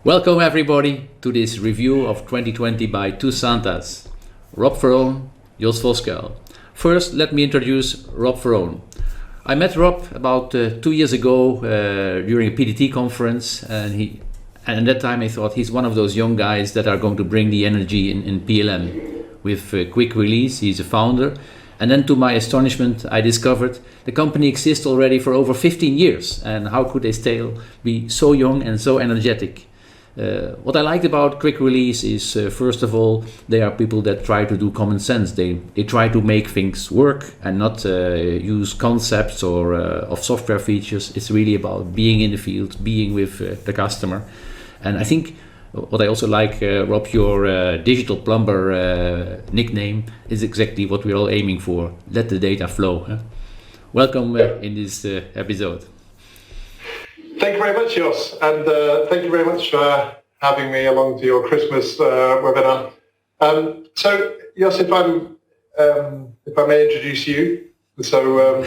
Welcome everybody to this review of 2020 by Two Santas, Rob Ferrone, Jos Voskuil. First, let me introduce Rob Ferrone. I met Rob about 2 years ago during a PDT conference, and at that time I thought he's one of those young guys that are going to bring the energy in PLM. With QuickRelease, he's a founder, and then to my astonishment I discovered the company exists already for over 15 years, and how could they still be so young and so energetic? What I liked about QuickRelease is, first of all, they are people that try to do common sense. They try to make things work and not use concepts or of software features. It's really about being in the field, being with the customer. And I think what I also like, Rob, your digital plumber nickname is exactly what we're all aiming for. Let the data flow. Huh? Welcome in this episode. Thank you very much, Jos, and thank you very much for having me along to your Christmas webinar. So, Jos, if I may introduce you, so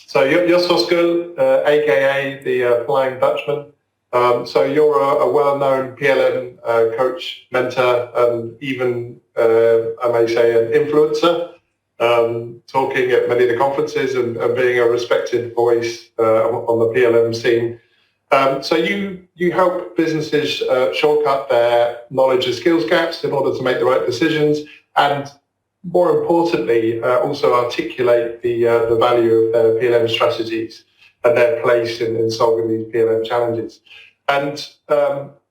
Jos Voskuil, aka the Flying Dutchman. So you're a well-known PLM coach, mentor, and even I may say an influencer. Talking at many of the conferences and being a respected voice on the PLM scene. So you help businesses shortcut their knowledge and skills gaps in order to make the right decisions, and more importantly, also articulate the value of their PLM strategies and their place in solving these PLM challenges. And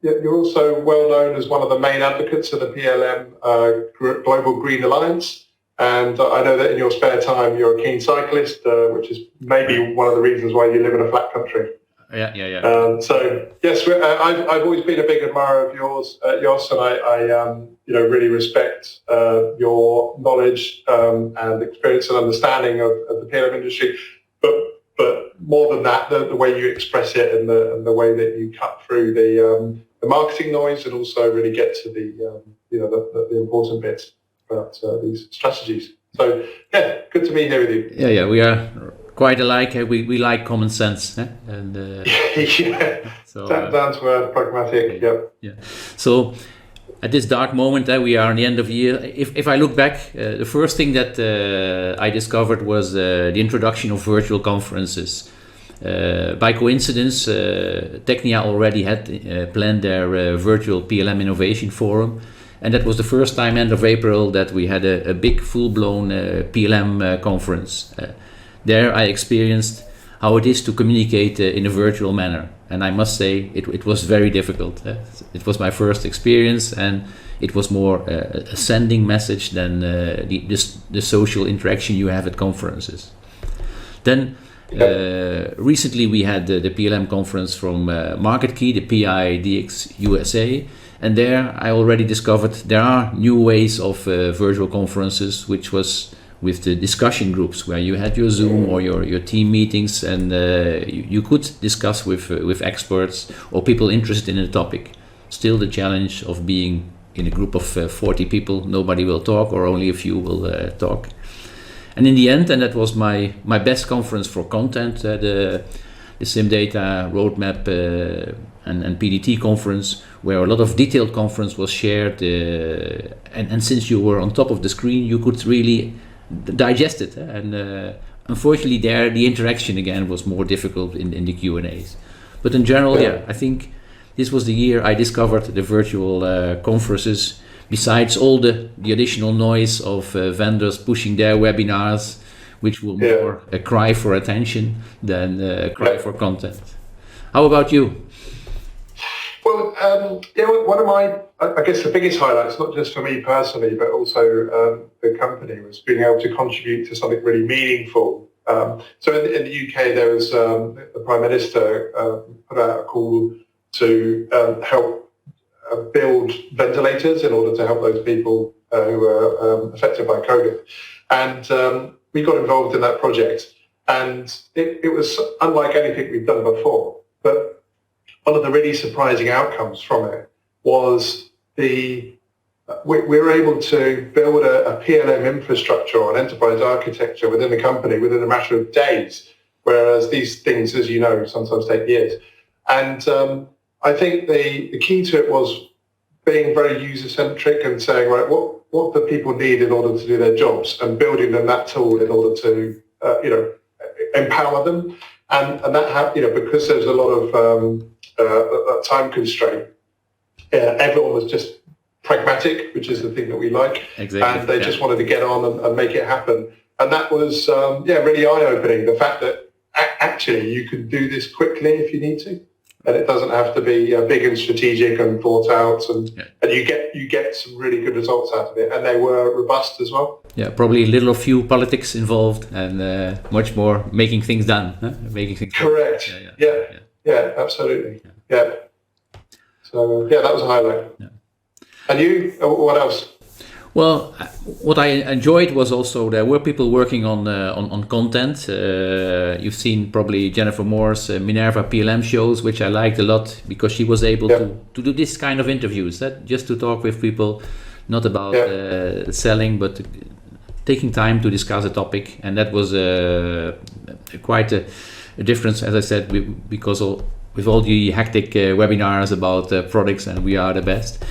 you're also well known as one of the main advocates of the PLM Global Green Alliance. And I know that in your spare time you're a keen cyclist, which is maybe one of the reasons why you live in a flat country. Yeah. So yes, I've always been a big admirer of yours, Jos, and I really respect your knowledge and experience and understanding of the PLM industry. But more than that, the way you express it and the way that you cut through the marketing noise and also really get to the important bits about these strategies. So yeah, good to be here with you. Yeah, we are quite alike. We like common sense, and yeah. So down to earth, pragmatic. Yep. Yeah. So at this dark moment, we are in the end of the year. If I look back, the first thing that I discovered was the introduction of virtual conferences. By coincidence, Technia already had planned their virtual PLM Innovation Forum. And that was the first time, end of April, that we had a big full-blown PLM conference. There I experienced how it is to communicate in a virtual manner. And I must say it was very difficult. It was my first experience, and it was more a sending message than the social interaction you have at conferences. Then recently we had the PLM conference from MarketKey, the PIDX USA. And there I already discovered there are new ways of virtual conferences, which was with the discussion groups where you had your Zoom or your team meetings, and you could discuss with experts or people interested in a topic. Still the challenge of being in a group of 40 people, nobody will talk or only a few will talk. And in the end, and that was my best conference for content, the SimData roadmap and PDT conference, where a lot of detailed conference was shared, and since you were on top of the screen, you could really digest it. And unfortunately, there the interaction again was more difficult in the Q&As. But in general, I think this was the year I discovered the virtual conferences. Besides all the additional noise of vendors pushing their webinars, which were more a cry for attention than a cry for content. How about you? Well, one of my, I guess the biggest highlights, not just for me personally, but also the company, was being able to contribute to something really meaningful. So in the UK, there was the Prime Minister put out a call to help build ventilators in order to help those people who were affected by COVID. And we got involved in that project, and it was unlike anything we've done before. But one of the really surprising outcomes from it was we were able to build a PLM infrastructure or an enterprise architecture within the company within a matter of days, whereas these things, as you know, sometimes take years. And I think the key to it was being very user-centric and saying, right, what do people need in order to do their jobs, and building them that tool in order to, empower them. And that, because there's a lot of time constraint, everyone was just pragmatic, which is the thing that we like. Exactly. And they just wanted to get on and make it happen. And that was, really eye-opening, the fact that actually you can do this quickly if you need to. And it doesn't have to be big and strategic and thought out, and you get some really good results out of it, and they were robust as well. Yeah, probably a little or few politics involved, and much more making things done, making things. Correct. Yeah, absolutely. Yeah. So that was a highlight. Yeah. And you, what else? Well, what I enjoyed was also there were people working on content. You've seen probably Jennifer Moore's Minerva PLM shows, which I liked a lot, because she was able to do this kind of interviews, just to talk with people, not about selling, but taking time to discuss a topic. And that was quite a difference, as I said, because with all the hectic webinars about products and we are the best.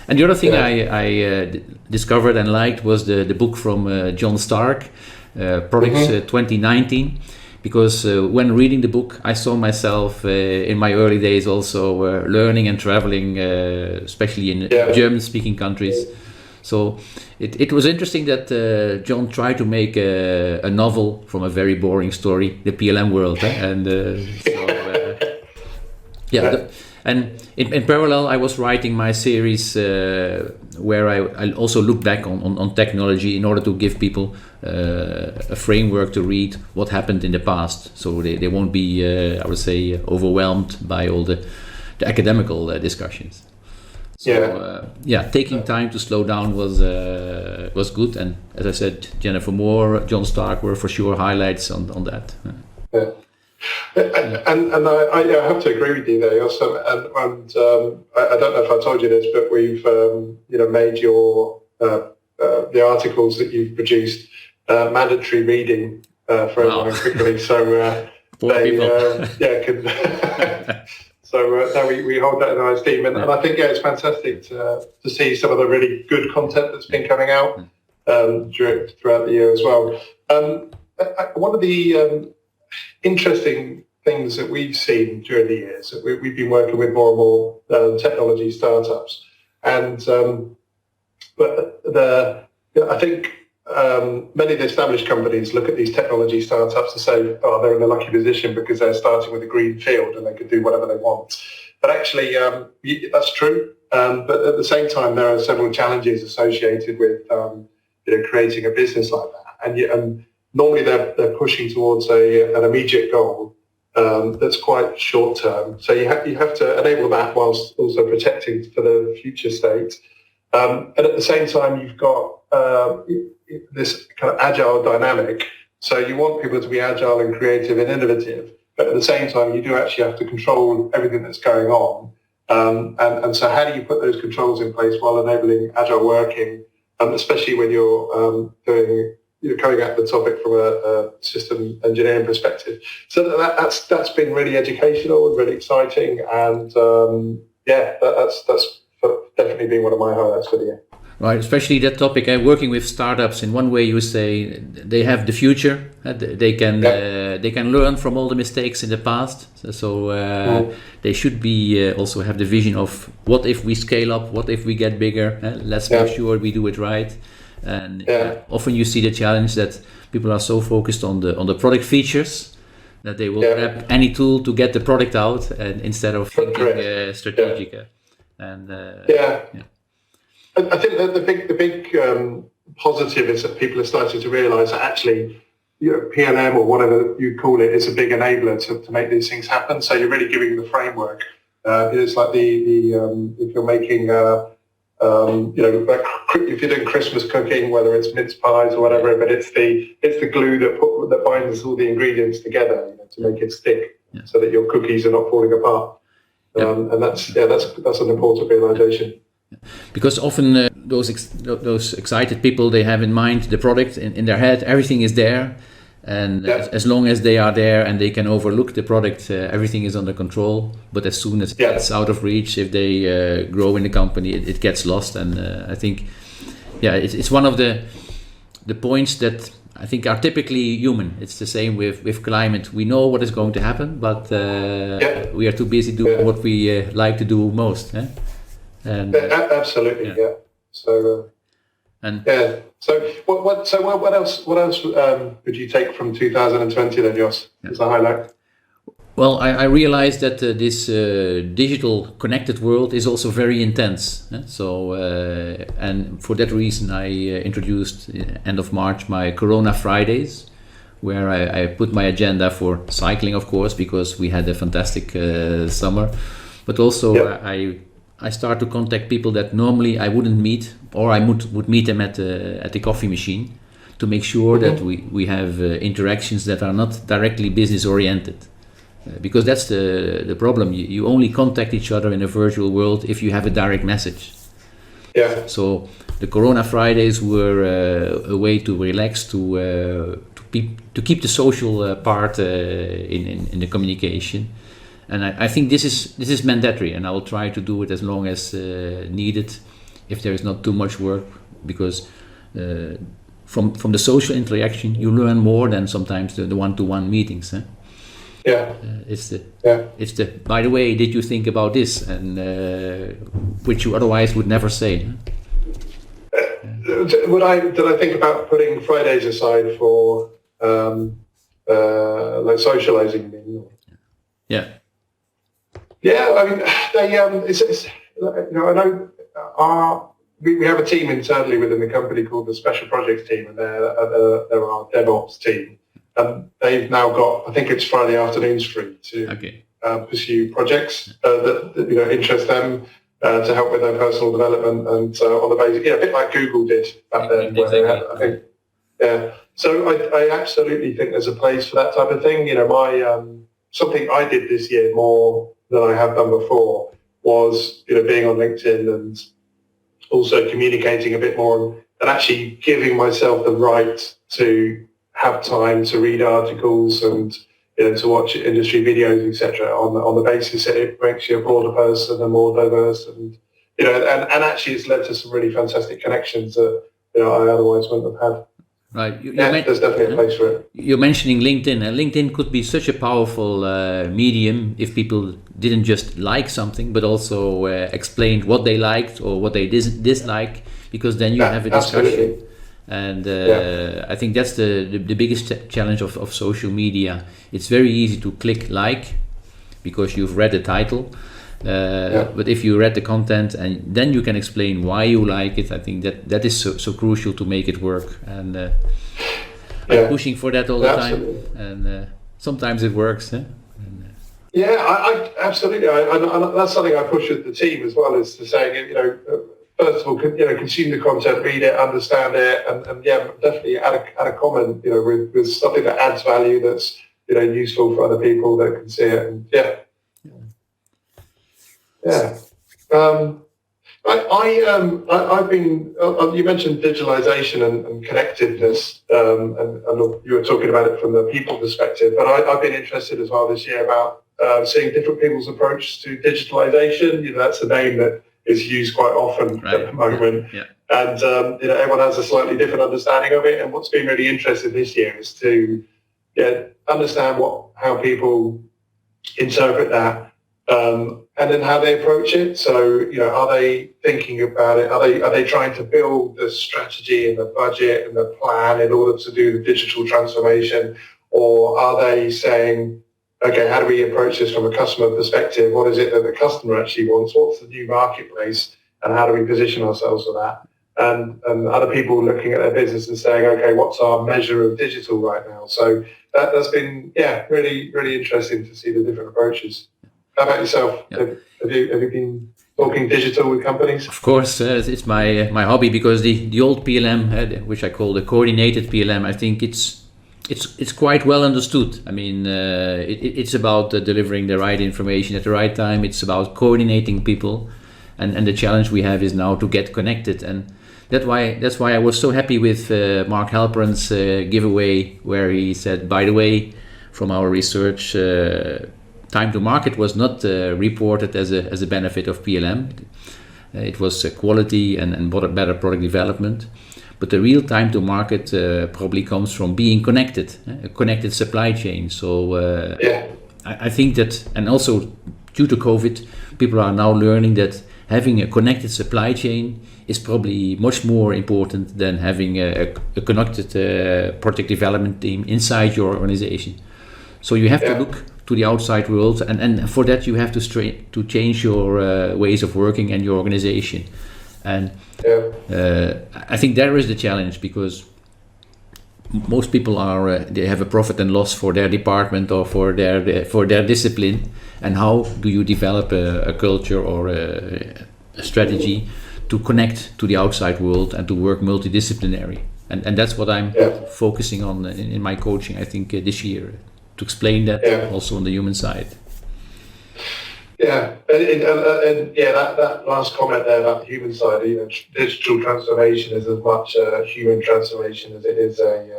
And the other thing I discovered and liked was the book from John Stark, Products 2019, because when reading the book, I saw myself in my early days also learning and traveling, especially in German-speaking countries. So it was interesting that John tried to make a novel from a very boring story, the PLM world, and and in parallel, I was writing my series where I also look back on technology in order to give people a framework to read what happened in the past, so they won't be, I would say, overwhelmed by all the academical discussions. So taking time to slow down was good, and as I said, Jennifer Moore, John Stark were for sure highlights on that. Yeah. And I have to agree with you there, Jos. And I don't know if I told you this, but we've made your the articles that you've produced mandatory reading for everyone quickly. So they can. So we hold that in high esteem, and I think it's fantastic to see some of the really good content that's been coming out throughout the year as well. One of the interesting things that we've seen during the years, we've been working with more and more technology startups, and I think many of the established companies look at these technology startups and say, oh, they're in a lucky position because they're starting with a green field and they can do whatever they want. But actually, that's true. But at the same time, there are several challenges associated with creating a business like that, and normally they're pushing towards an immediate goal that's quite short term. So you have to enable that whilst also protecting for the future state. And at the same time, you've got this kind of agile dynamic. So you want people to be agile and creative and innovative, but at the same time, you do actually have to control everything that's going on. And so how do you put those controls in place while enabling agile working, especially when you're coming at the topic from a system engineering perspective. So that's been really educational and really exciting, and that's definitely been one of my highlights for the year. Right, especially that topic. Working with startups, in one way, you say they have the future. They can learn from all the mistakes in the past. So they should be also have the vision of what if we scale up, what if we get bigger. Let's make sure we do it right. And often you see the challenge that people are so focused on the product features that they will grab any tool to get the product out, and instead of thinking strategic. I think that the big positive is that people are starting to realise that actually, PLM or whatever you call it is a big enabler to make these things happen. So you're really giving the framework. It's like if you're making like if you're doing Christmas cooking, whether it's mince pies or whatever, but it's the glue that binds all the ingredients together to make it stick, so that your cookies are not falling apart. And that's an important realization. Because often those excited people, they have in mind the product in their head, everything is there, And as long as they are there and they can overlook the product, everything is under control. But as soon as it's out of reach, if they grow in the company, it gets lost. And I think, it's one of the points that I think are typically human. It's the same with climate. We know what is going to happen, but we are too busy doing what we like to do most. And absolutely, So. So what else would you take from 2020 then, Jos, as a highlight? Well, I realized that this digital connected world is also very intense. So, and for that reason, I introduced end of March my Corona Fridays, where I put my agenda for cycling, of course, because we had a fantastic summer, but also I start to contact people that normally I wouldn't meet, or I would meet them at the coffee machine, to make sure that we have interactions that are not directly business oriented, because that's the problem. You only contact each other in a virtual world if you have a direct message. So the Corona Fridays were a way to relax, to keep the social part in the communication. And I think this is mandatory, and I will try to do it as long as needed, if there is not too much work, because from the social interaction you learn more than sometimes the one-to-one meetings. It's the by the way, did you think about this, and which you otherwise would never say. Did I think about putting Fridays aside for like socializing? I mean, I know we have a team internally within the company called the Special Projects team, and they're our DevOps team. And they've now got, I think it's Friday afternoons free to pursue projects that interest them, to help with their personal development, and on the basis, a bit like Google did back then. So I absolutely think there's a place for that type of thing. Something I did this year more than I have done before was, being on LinkedIn and also communicating a bit more, and actually giving myself the right to have time to read articles and to watch industry videos, etc. On the basis that it makes you a broader person and more diverse, and and actually it's led to some really fantastic connections that I otherwise wouldn't have had. Right. There's definitely a place for it. You're mentioning LinkedIn, and LinkedIn could be such a powerful medium if people didn't just like something, but also explained what they liked or what they dislike, because then you have a discussion. Absolutely. And I think that's the biggest challenge of social media. It's very easy to click like because you've read the title. But if you read the content and then you can explain why you like it, I think that is so crucial to make it work. And I'm pushing for that all the time, and sometimes it works. I absolutely. That's something I push with the team as well, is to saying, first of all, consume the content, read it, understand it, and definitely add a comment, with something that adds value, that's useful for other people that can see it, and I've been. You mentioned digitalization and connectedness, and you were talking about it from the people perspective. But I've been interested as well this year about seeing different people's approach to digitalization. That's a name that is used quite often at the moment, and everyone has a slightly different understanding of it. And what's been really interesting this year is to understand how people interpret that. And then how they approach it. So, are they thinking about it? Are they trying to build the strategy and the budget and the plan in order to do the digital transformation? Or are they saying, okay, how do we approach this from a customer perspective? What is it that the customer actually wants? What's the new marketplace? And how do we position ourselves for that? And other people looking at their business and saying, okay, what's our measure of digital right now? So that's been, really, really interesting to see the different approaches. How about yourself? Have you been talking digital with companies? Of course, it's my hobby, because the old PLM, which I call the coordinated PLM, I think it's quite well understood. I mean, it's about delivering the right information at the right time. It's about coordinating people, and the challenge we have is now to get connected. And that's why I was so happy with Mark Halperin's giveaway, where he said, by the way, from our research, time to market was not reported as a benefit of PLM. It was quality and better product development. But the real time to market probably comes from being connected, a connected supply chain. So I think that, and also due to COVID, people are now learning that having a connected supply chain is probably much more important than having a connected project development team inside your organization. So you have to look to the outside world, and for that you have to change your ways of working and your organization. And I think there is the challenge, because most people they have a profit and loss for their department or for their discipline. And how do you develop a culture or a strategy to connect to the outside world and to work multidisciplinary? And that's what I'm focusing on in my coaching, I think, this year, to explain that also on the human side. Yeah, and that last comment there about the human side, digital transformation is as much a human transformation as it is a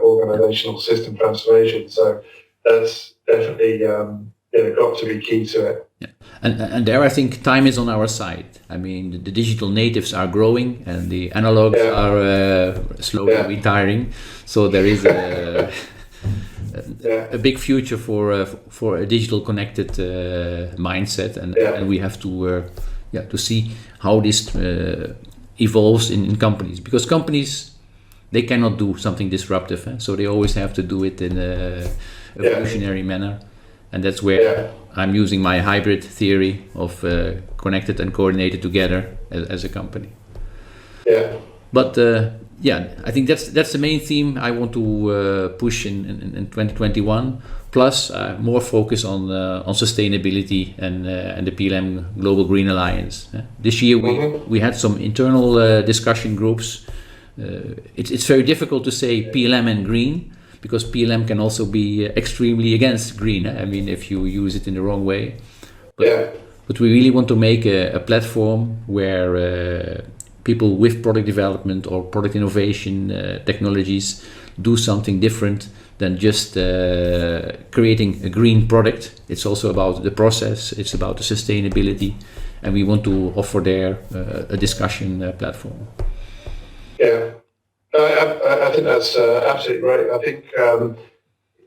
organizational system transformation. So that's definitely got to be key to it. Yeah. And there I think time is on our side. I mean, the digital natives are growing and the analogs are slowly retiring. So there is a big future for a digital connected mindset, and we have to see how this evolves in companies, because companies, they cannot do something disruptive, so they always have to do it in a evolutionary manner. And that's where I'm using my hybrid theory of connected and coordinated together as a company. But I think that's the main theme I want to push in 2021. Plus, more focus on sustainability and the PLM Global Green Alliance. This year we had some internal discussion groups. It's very difficult to say PLM and green, because PLM can also be extremely against green. I mean, if you use it in the wrong way. But we really want to make a platform where people with product development or product innovation technologies do something different than just creating a green product. It's also about the process, it's about the sustainability, and we want to offer there a discussion platform. I think that's absolutely right. I think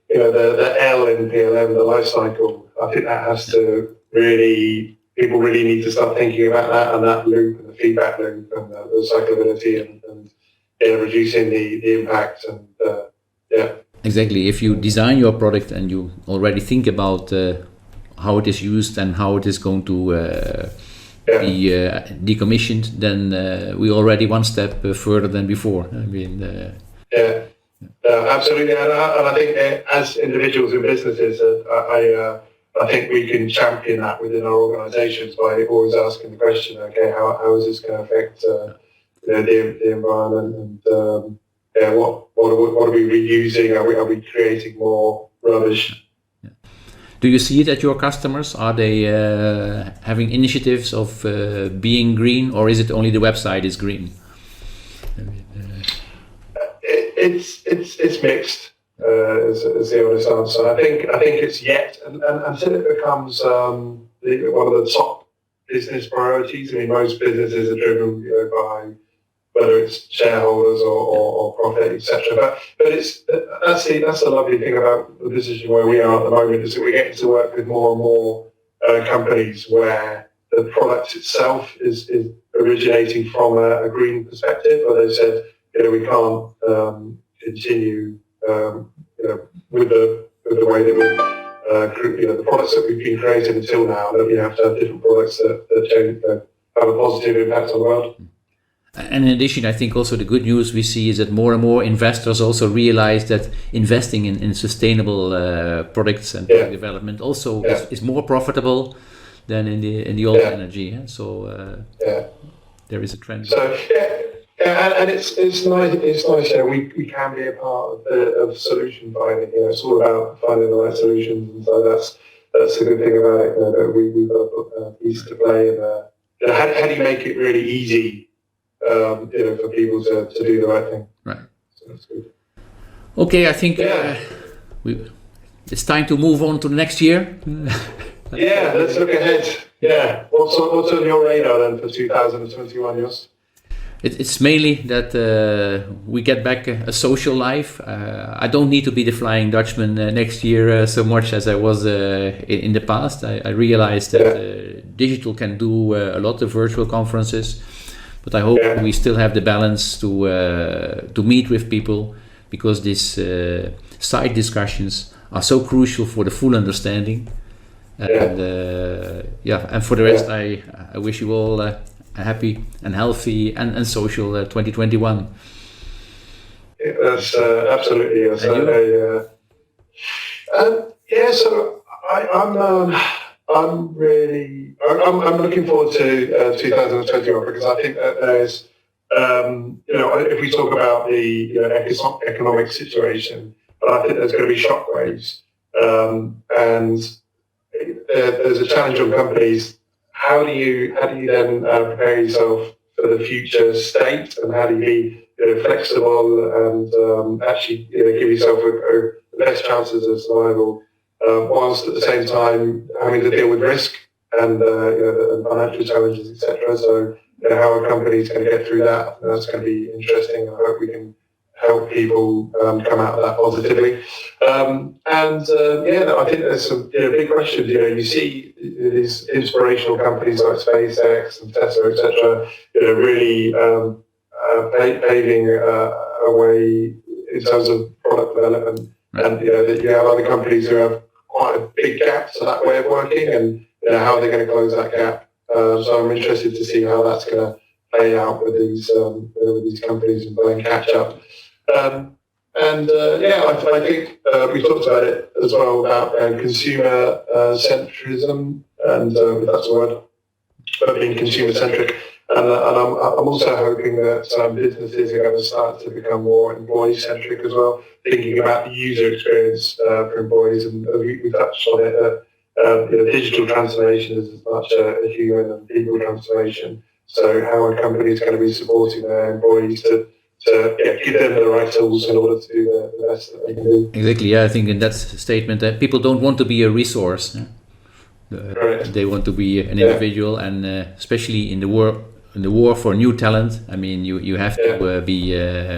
the L in PLM, the life cycle, I think that has to people really need to start thinking about that, and that loop and the feedback loop and the cyclability and reducing the impact and Exactly. If you design your product and you already think about how it is used and how it is going to be decommissioned, then we're already one step further than before. I mean, absolutely. And I think as individuals and businesses, I think we can champion that within our organisations by always asking the question, okay, how is this going to affect the environment, and what are we reusing? Are we creating more rubbish? Do you see it at your customers? Are they having initiatives of being green, or is it only the website is green? It's mixed. Is the honest answer. I think it's yet, and until it becomes one of the top business priorities. I mean, most businesses are driven by whether it's shareholders or profit, etc. But that's the lovely thing about the position where we are at the moment, is that we're getting to work with more and more companies where the product itself is originating from a green perspective, where they said, we can't continue with the way that we, the products that we've been creating until now, that we have to have different products that change, have a positive impact on the world. And in addition, I think also the good news we see is that more and more investors also realize that investing in sustainable products and product development also is more profitable than in the old energy. So there is a trend. So and it's nice. It's nice. We can be a part of solution finding. It's all about finding the right solutions, and so that's the good thing about it. That we've got a piece to play. And how do you make it really easy for people to do the right thing. Right. So that's good. Okay, I think it's time to move on to the next year. Yeah, let's look ahead. Yeah, what's on your radar then for 2021, Jos? It's mainly that we get back a social life. I don't need to be the Flying Dutchman next year so much as I was in the past. I realized that digital can do a lot of virtual conferences, but I hope we still have the balance to meet with people, because these side discussions are so crucial for the full understanding. And and for the rest, I wish you all a happy and healthy and social 2021. That's absolutely. Yes. So I'm looking forward to 2021, because I think that there's if we talk about the economic situation, I think there's going to be shockwaves, and there's a challenge on companies. How do you then prepare yourself for the future state, and how do you be flexible and actually give yourself the best chances of survival, whilst at the same time having to deal with risk and financial challenges, etc. So how a company is going to get through that, that's going to be interesting. I hope we can help people come out of that positively. I think there's some big questions. You see these inspirational companies like SpaceX and Tesla, etc. Really paving a way in terms of product development, and that you have other companies who have quite a big gap to that way of working, and how they're going to close that gap. So I'm interested to see how that's going to play out with these companies and playing catch up. I think we talked about it as well, about consumer centrism, and if that's a word, but being consumer centric. And I'm also hoping that businesses are going to start to become more employee centric as well, thinking about the user experience for employees. And we touched on it that digital transformation is as much a human and people transformation. So how a company is going to be supporting their employees to give them the right tools in order to do the best that they can do. Exactly. Yeah, I think in that statement that people don't want to be a resource. They want to be an individual, and especially in the war for new talent. I mean, you have to be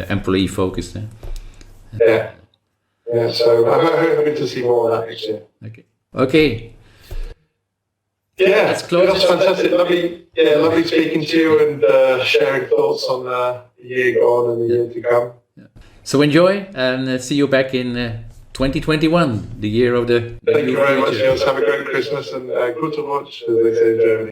employee focused. So I'm hoping to see more of that next year. Okay. Yeah, let's close. That's fantastic. Lovely speaking to you and sharing thoughts on the year gone and the year to come. So enjoy, and see you back in 2021, the year of the Thank you very much, Jos. Have a great Christmas, and gute Rutsch, as they say in Germany.